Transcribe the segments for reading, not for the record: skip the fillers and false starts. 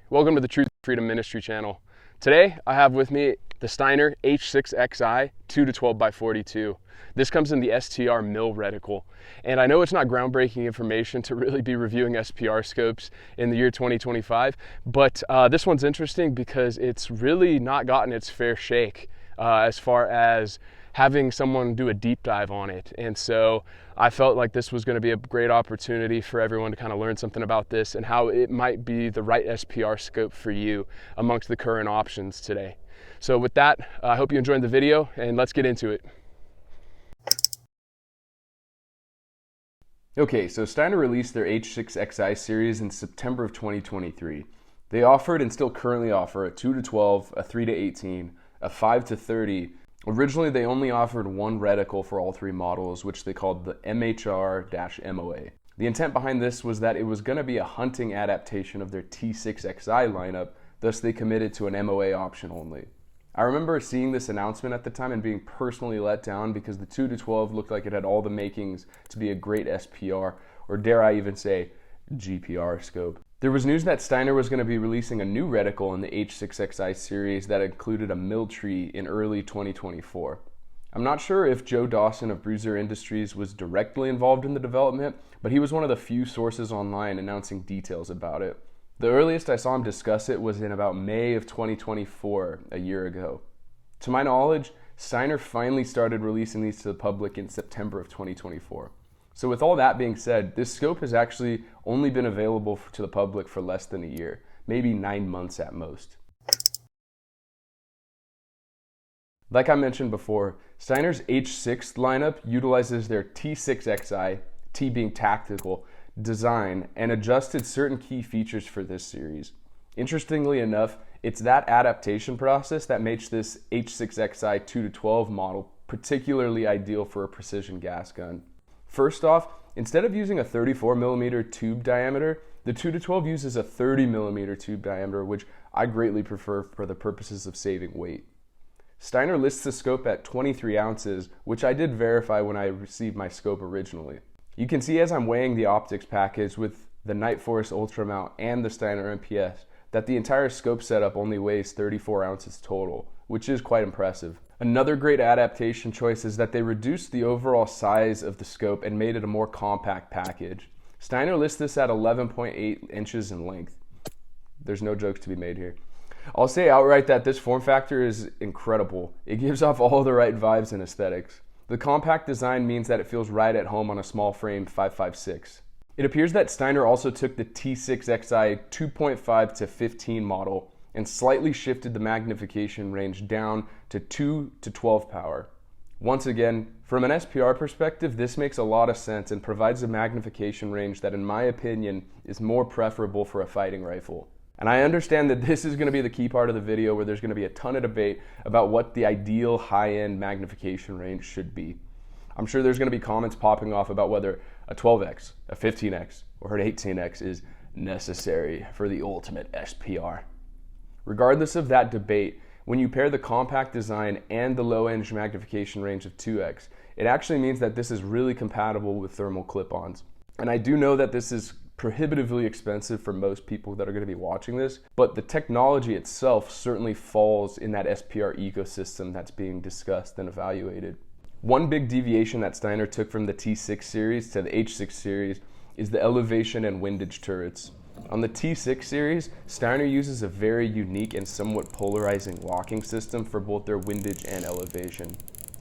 welcome to the Truth Freedom Ministry channel. Today I have with me the Steiner H6Xi 2-12x42. This comes in the STR-MIL reticle, and I know it's not groundbreaking information to really be reviewing SPR scopes in the year 2025, but this one's interesting because it's really not gotten its fair shake as far as having someone do a deep dive on it. And so I felt like this was going to be a great opportunity for everyone to kind of learn something about this and how it might be the right SPR scope for you amongst the current options today. So with that, I hope you enjoyed the video, and let's get into it. Okay, so Steiner released their H6Xi series in September of 2023. They offered and still currently offer a 2-12, a 3-18, a 5-30. Originally, they only offered one reticle for all three models, which they called the MHR-MOA. The intent behind this was that it was going to be a hunting adaptation of their T6Xi lineup, thus they committed to an MOA option only. I remember seeing this announcement at the time and being personally let down because the 2-12 looked like it had all the makings to be a great SPR, or dare I even say, GPR scope. There was news that Steiner was going to be releasing a new reticle in the H6Xi series that included a MIL tree in early 2024. I'm not sure if Joe Dawson of Bruiser Industries was directly involved in the development, but he was one of the few sources online announcing details about it. The earliest I saw him discuss it was in about May of 2024, a year ago. To my knowledge, Steiner finally started releasing these to the public in September of 2024. So with all that being said, this scope has actually only been available to the public for less than a year, maybe 9 months at most. Like I mentioned before, Steiner's H6 lineup utilizes their T6Xi, T being tactical, design and adjusted certain key features for this series. Interestingly enough, it's that adaptation process that makes this H6Xi 2-12 model particularly ideal for a precision gas gun. First off, instead of using a 34mm tube diameter, the 2-12 uses a 30mm tube diameter, which I greatly prefer for the purposes of saving weight. Steiner lists the scope at 23 ounces, which I did verify when I received my scope originally. You can see as I'm weighing the optics package with the Nightforce Ultra mount and the Steiner MPS that the entire scope setup only weighs 34 ounces total, which is quite impressive. Another great adaptation choice is that they reduced the overall size of the scope and made it a more compact package. Steiner lists this at 11.8 inches in length. There's no jokes to be made here. I'll say outright that this form factor is incredible. It gives off all the right vibes and aesthetics. The compact design means that it feels right at home on a small frame 5.56. It appears that Steiner also took the T6Xi 2.5 to 15 model and slightly shifted the magnification range down to 2 to 12 power. Once again, from an SPR perspective, this makes a lot of sense and provides a magnification range that in my opinion is more preferable for a fighting rifle. And I understand that this is going to be the key part of the video where there's going to be a ton of debate about what the ideal high-end magnification range should be. I'm sure there's going to be comments popping off about whether a 12x, a 15x, or an 18x is necessary for the ultimate SPR. Regardless of that debate, when you pair the compact design and the low-end magnification range of 2x, it actually means that this is really compatible with thermal clip-ons. And I do know that this is prohibitively expensive for most people that are going to be watching this, but the technology itself certainly falls in that SPR ecosystem that's being discussed and evaluated. One big deviation that Steiner took from the T6 series to the H6 series is the elevation and windage turrets. On the T6 series, Steiner uses a very unique and somewhat polarizing locking system for both their windage and elevation.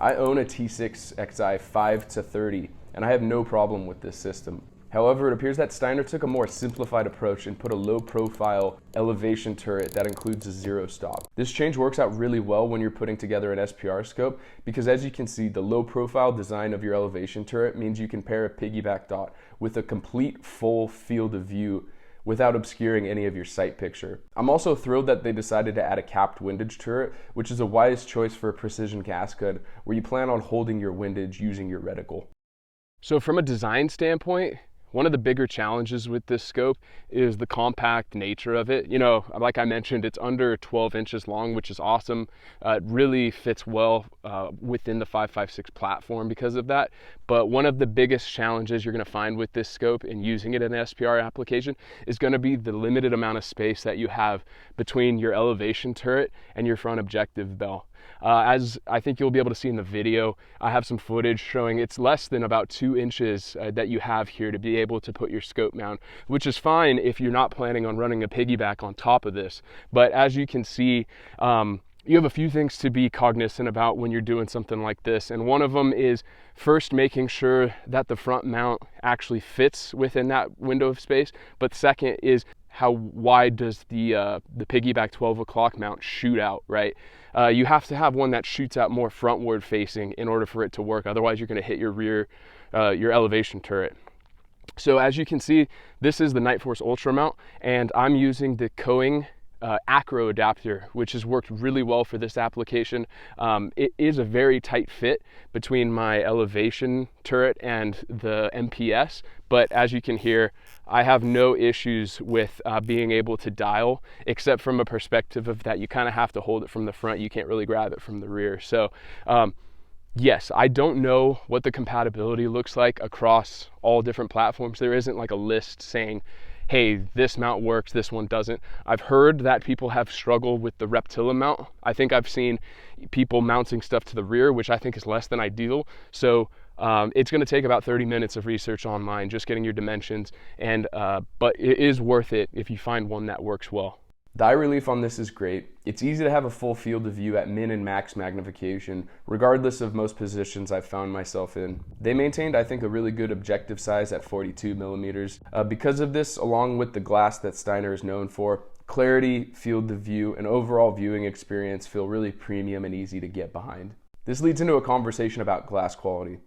I own a T6Xi 5-30 and I have no problem with this system. However, it appears that Steiner took a more simplified approach and put a low-profile elevation turret that includes a zero stop. This change works out really well when you're putting together an SPR scope because as you can see, the low-profile design of your elevation turret means you can pair a piggyback dot with a complete full field of view without obscuring any of your sight picture. I'm also thrilled that they decided to add a capped windage turret, which is a wise choice for a precision gas gun where you plan on holding your windage using your reticle. So from a design standpoint, One of the bigger challenges with this scope is the compact nature of it. You know, like I mentioned, it's under 12 inches long, which is awesome. It really fits well within the 5.56 platform because of that. But one of the biggest challenges you're going to find with this scope and using it in an SPR application is going to be the limited amount of space that you have between your elevation turret and your front objective bell. As I think you'll be able to see in the video, I have some footage showing it's less than about 2 inches that you have here to be able to put your scope mount, which is fine if you're not planning on running a piggyback on top of this. But as you can see, you have a few things to be cognizant about when you're doing something like this. And one of them is first making sure that the front mount actually fits within that window of space. But second is how wide does the piggyback 12 o'clock mount shoot out, right? You have to have one that shoots out more frontward facing in order for it to work. Otherwise, you're going to hit your rear, your elevation turret. So as you can see, this is the Nightforce Ultra mount, and I'm using the Coing acro adapter, which has worked really well for this application. It is a very tight fit between my elevation turret and the MPS, but as you can hear, I have no issues with being able to dial, except from a perspective of that you kind of have to hold it from the front. You can't really grab it from the rear. So yes, I don't know what the compatibility looks like across all different platforms. There isn't like a list saying, hey, this mount works, this one doesn't. I've heard that people have struggled with the Reticle mount. I think I've seen people mounting stuff to the rear, which I think is less than ideal. So it's going to take about 30 minutes of research online, just getting your dimensions, and but it is worth it if you find one that works well. The eye relief on this is great. It's easy to have a full field of view at min and max magnification, regardless of most positions I've found myself in. They maintained, I think, a really good objective size at 42 millimeters. Because of this, along with the glass that Steiner is known for, clarity, field of view, and overall viewing experience feel really premium and easy to get behind. This leads into a conversation about glass quality.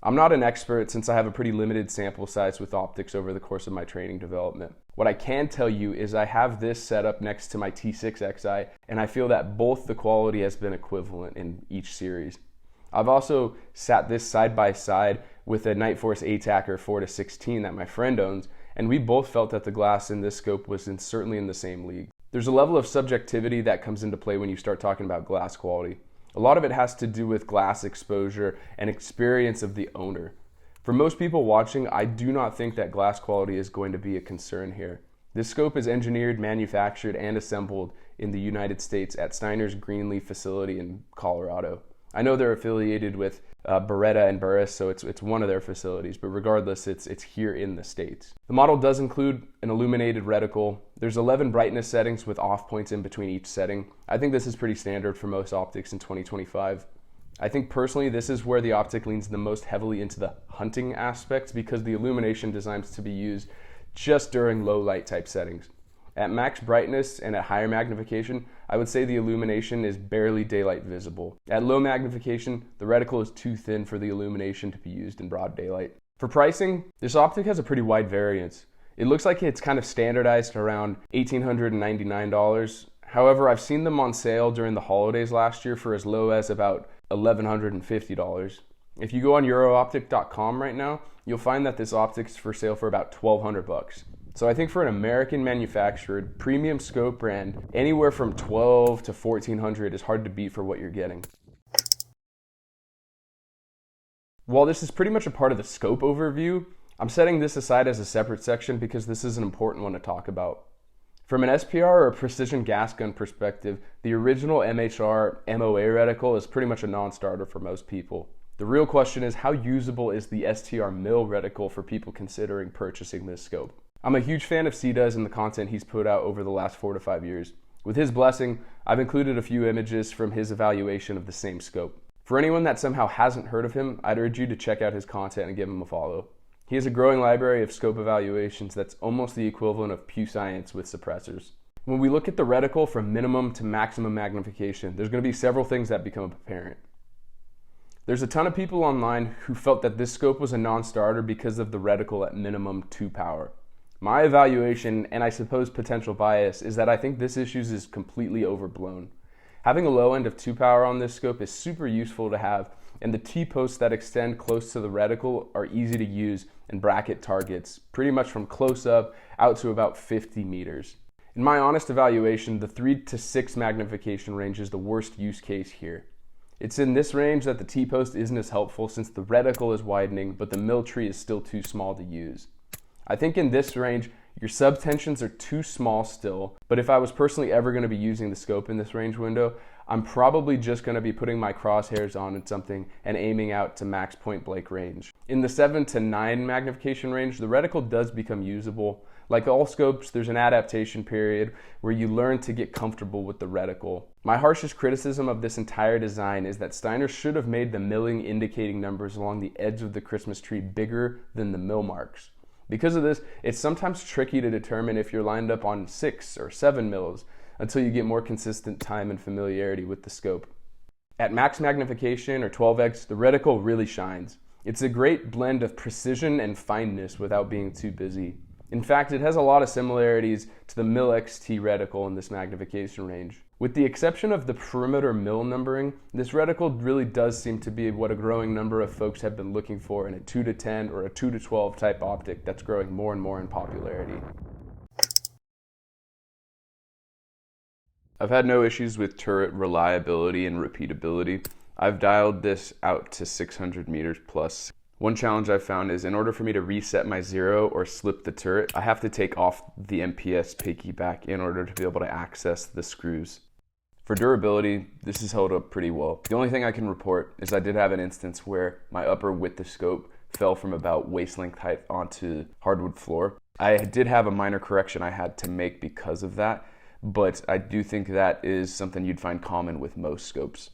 I'm not an expert since I have a pretty limited sample size with optics over the course of my training development. What I can tell you is I have this set up next to my T6Xi, and I feel that both the quality has been equivalent in each series. I've also sat this side by side with a Nightforce ATACR 4-16 that my friend owns, and we both felt that the glass in this scope was certainly in the same league. There's a level of subjectivity that comes into play when you start talking about glass quality. A lot of it has to do with glass exposure and experience of the owner. For most people watching, I do not think that glass quality is going to be a concern here. This scope is engineered, manufactured, and assembled in the United States at Steiner's Greenleaf facility in Colorado. I know they're affiliated with Beretta and Burris, so it's one of their facilities, but regardless, it's here in the States. The model does include an illuminated reticle. There's 11 brightness settings with off points in between each setting. I think this is pretty standard for most optics in 2025. I think personally this is where the optic leans the most heavily into the hunting aspects because the illumination designs to be used just during low light type settings. At max brightness and at higher magnification, I would say the illumination is barely daylight visible. At low magnification, the reticle is too thin for the illumination to be used in broad daylight. For pricing, this optic has a pretty wide variance. It looks like it's kind of standardized around $1,899. However, I've seen them on sale during the holidays last year for as low as about $1,150. If you go on eurooptic.com right now, you'll find that this optic's for sale for about $1,200. So I think for an American manufactured premium scope brand, anywhere from $1,200 to $1,400 is hard to beat for what you're getting. While this is pretty much a part of the scope overview, I'm setting this aside as a separate section because this is an important one to talk about. From an SPR or a precision gas gun perspective, the original MHR MOA reticle is pretty much a non-starter for most people. The real question is how usable is the STR-MIL reticle for people considering purchasing this scope? I'm a huge fan of CDUS and the content he's put out over the last 4 to 5 years. With his blessing, I've included a few images from his evaluation of the same scope. For anyone that somehow hasn't heard of him, I'd urge you to check out his content and give him a follow. He has a growing library of scope evaluations that's almost the equivalent of Pew Science with suppressors. When we look at the reticle from minimum to maximum magnification, there's going to be several things that become apparent. There's a ton of people online who felt that this scope was a non-starter because of the reticle at minimum 2 power. My evaluation, and I suppose potential bias, is that I think this issue is completely overblown. Having a low end of 2 power on this scope is super useful to have and the T-posts that extend close to the reticle are easy to use and bracket targets, pretty much from close up out to about 50 meters. In my honest evaluation, the 3 to 6 magnification range is the worst use case here. It's in this range that the T-post isn't as helpful since the reticle is widening, but the MIL tree is still too small to use. I think in this range, your subtensions are too small still, but if I was personally ever going to be using the scope in this range window, I'm probably just going to be putting my crosshairs on something and aiming out to max point blank range. In the 7 to 9 magnification range, the reticle does become usable. Like all scopes, there's an adaptation period where you learn to get comfortable with the reticle. My harshest criticism of this entire design is that Steiner should have made the milling indicating numbers along the edge of the Christmas tree bigger than the MIL marks. Because of this, it's sometimes tricky to determine if you're lined up on 6 or 7 mils until you get more consistent time and familiarity with the scope. At max magnification or 12x, the reticle really shines. It's a great blend of precision and fineness without being too busy. In fact, it has a lot of similarities to the MIL XT reticle in this magnification range. With the exception of the perimeter MIL numbering, this reticle really does seem to be what a growing number of folks have been looking for in a 2 to 10 or a 2 to 12 type optic that's growing more and more in popularity. I've had no issues with turret reliability and repeatability. I've dialed this out to 600 meters plus. One challenge I've found is in order for me to reset my zero or slip the turret, I have to take off the MPS piggyback in order to be able to access the screws. For durability, this has held up pretty well. The only thing I can report is I did have an instance where my upper width of scope fell from about waist length height onto hardwood floor. I did have a minor correction I had to make because of that, but I do think that is something you'd find common with most scopes.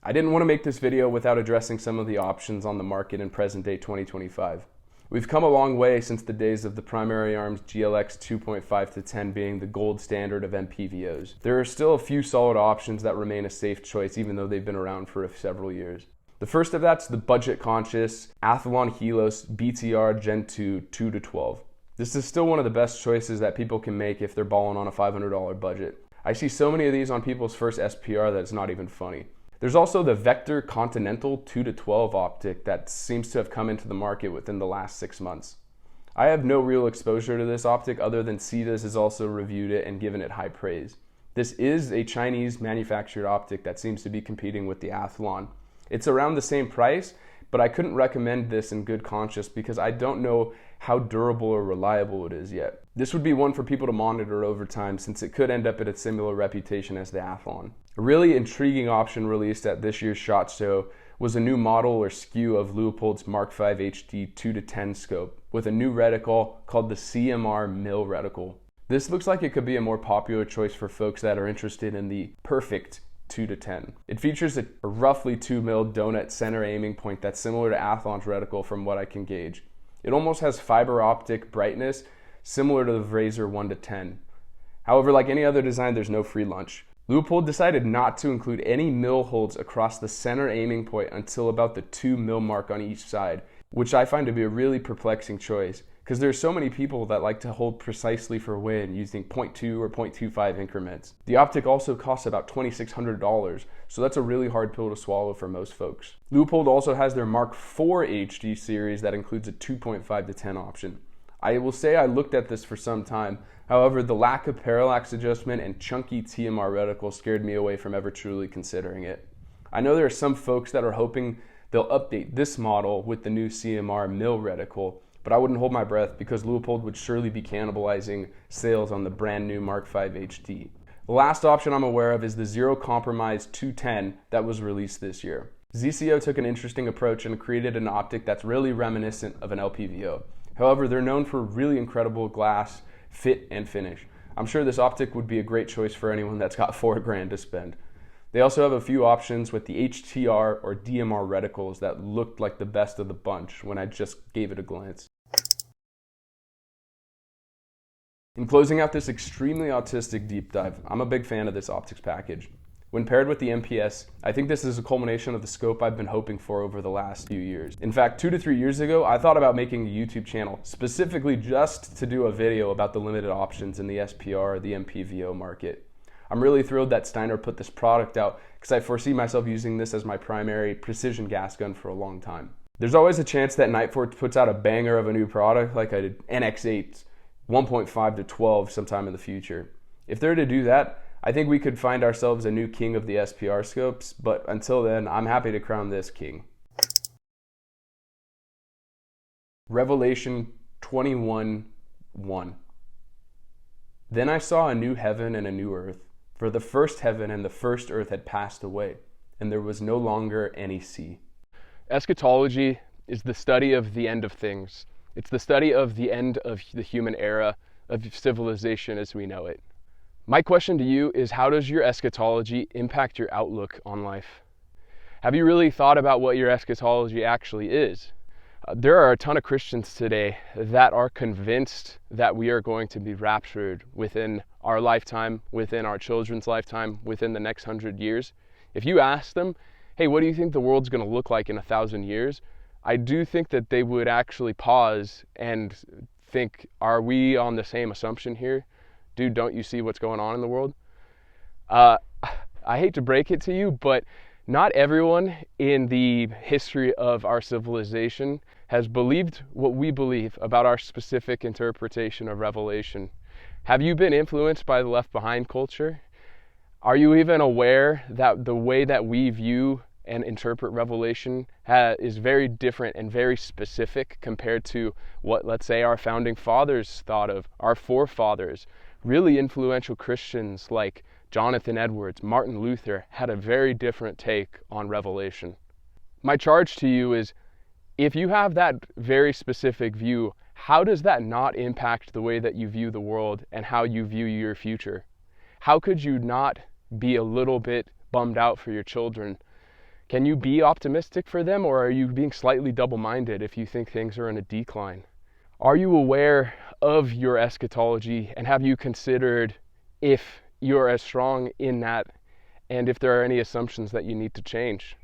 I didn't want to make this video without addressing some of the options on the market in present day 2025. We've come a long way since the days of the primary arms GLX 2.5 to 10 being the gold standard of MPVOs. There are still a few solid options that remain a safe choice even though they've been around for several years. The first of that's the budget-conscious Athlon Helos BTR Gen 2 2 to 12. This is still one of the best choices that people can make if they're balling on a $500 budget. I see so many of these on people's first SPR that it's not even funny. There's also the Vector Continental 2 to 12 optic that seems to have come into the market within the last 6 months. I have no real exposure to this optic other than CEDAS has also reviewed it and given it high praise. This is a Chinese manufactured optic that seems to be competing with the Athlon. It's around the same price, but I couldn't recommend this in good conscience because I don't know how durable or reliable it is yet. This would be one for people to monitor over time since it could end up at a similar reputation as the Athlon. A really intriguing option released at this year's SHOT Show was a new model or SKU of Leupold's Mark V HD 2 to 10 scope with a new reticle called the STR-MIL reticle. This looks like it could be a more popular choice for folks that are interested in the perfect 2 to 10. It features a roughly 2 mil donut center aiming point that's similar to Athlon's reticle from what I can gauge. It almost has fiber optic brightness similar to the Razor 1 to 10. However, like any other design, there's no free lunch. Leupold decided not to include any MIL holds across the center aiming point until about the 2 mil mark on each side, which I find to be a really perplexing choice because there's so many people that like to hold precisely for win using 0.2 or 0.25 increments. The optic also costs about $2,600, so that's a really hard pill to swallow for most folks. Leupold also has their Mark IV HD series that includes a 2.5 to 10 option. I will say I looked at this for some time. However, the lack of parallax adjustment and chunky TMR reticle scared me away from ever truly considering it. I know there are some folks that are hoping they'll update this model with the new STR-MIL reticle, but I wouldn't hold my breath because Leupold would surely be cannibalizing sales on the brand new Mark V HD. The last option I'm aware of is the Zero Compromise 210 that was released this year. ZCO took an interesting approach and created an optic that's really reminiscent of an LPVO. However, they're known for really incredible glass, fit, and finish. I'm sure this optic would be a great choice for anyone that's got $4,000 to spend. They also have a few options with the HTR or DMR reticles that looked like the best of the bunch when I just gave it a glance. In closing out this extremely autistic deep dive, I'm a big fan of this optics package. When paired with the MPS, I think this is a culmination of the scope I've been hoping for over the last few years. In fact, 2 to 3 years ago, I thought about making a YouTube channel specifically just to do a video about the limited options in the SPR or the MPVO market. I'm really thrilled that Steiner put this product out because I foresee myself using this as my primary precision gas gun for a long time. There's always a chance that Nightforce puts out a banger of a new product like a NX8 1.5 to 12 sometime in the future. If they're to do that, I think we could find ourselves a new king of the SPR scopes, but until then, I'm happy to crown this king. Revelation 21:1. Then I saw a new heaven and a new earth, for the first heaven and the first earth had passed away, and there was no longer any sea. Eschatology is the study of the end of things. It's the study of the end of the human era, of civilization as we know it. My question to you is, how does your eschatology impact your outlook on life? Have you really thought about what your eschatology actually is? There are a ton of Christians today that are convinced that we are going to be raptured within our lifetime, within our children's lifetime, within the next 100 years. If you ask them, hey, what do you think the world's going to look like in 1,000 years? I do think that they would actually pause and think, are we on the same assumption here? Dude, don't you see what's going on in the world? I hate to break it to you, but not everyone in the history of our civilization has believed what we believe about our specific interpretation of Revelation. Have you been influenced by the Left Behind culture? Are you even aware that the way that we view and interpret Revelation is very different and very specific compared to what, let's say, our founding fathers thought of, our forefathers? Really influential Christians like Jonathan Edwards, Martin Luther had a very different take on Revelation. My charge to you is, if you have that very specific view, how does that not impact the way that you view the world and how you view your future? How could you not be a little bit bummed out for your children? Can you be optimistic for them, or are you being slightly double-minded if you think things are in a decline? Are you aware of your eschatology, and have you considered if you're as strong in that and if there are any assumptions that you need to change?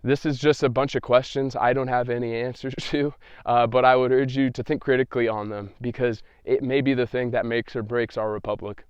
This is just a bunch of questions I don't have any answers to, but I would urge you to think critically on them because it may be the thing that makes or breaks our republic.